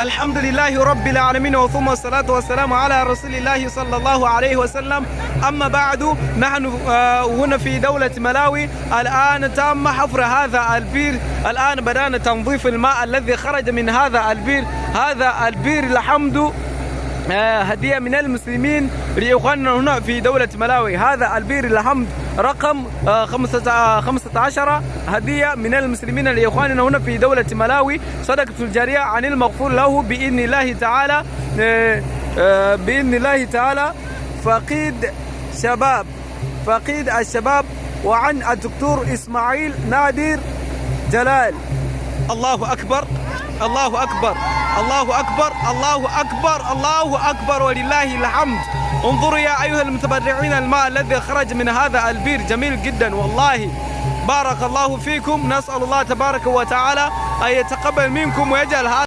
الحمد لله رب العالمين، وثم الصلاة والسلام على رسول الله صلى الله عليه وسلم. أما بعد، نحن هنا في دولة ملاوي. الآن تم حفر هذا البير. الآن بدأنا تنظيف الماء الذي خرج من هذا البير. هذا البير الحمد هدية من المسلمين لإخواننا هنا في دولة ملاوي. هذا البير الحمد رقم 15 هدية من المسلمين لإخواننا هنا في دولة ملاوي، صدقة الجارية عن المغفور له بإذن الله تعالى. بإذن الله تعالى فقيد الشباب، وعن الدكتور إسماعيل نادر جلال. الله أكبر، الله أكبر، الله أكبر، الله أكبر، الله أكبر، ولله الحمد. انظروا يا أيها المتبرعين، الماء الذي خرج من هذا البير جميل جدا والله. بارك الله فيكم. نسأل الله تبارك وتعالى أن يتقبل منكم ويجعل هذا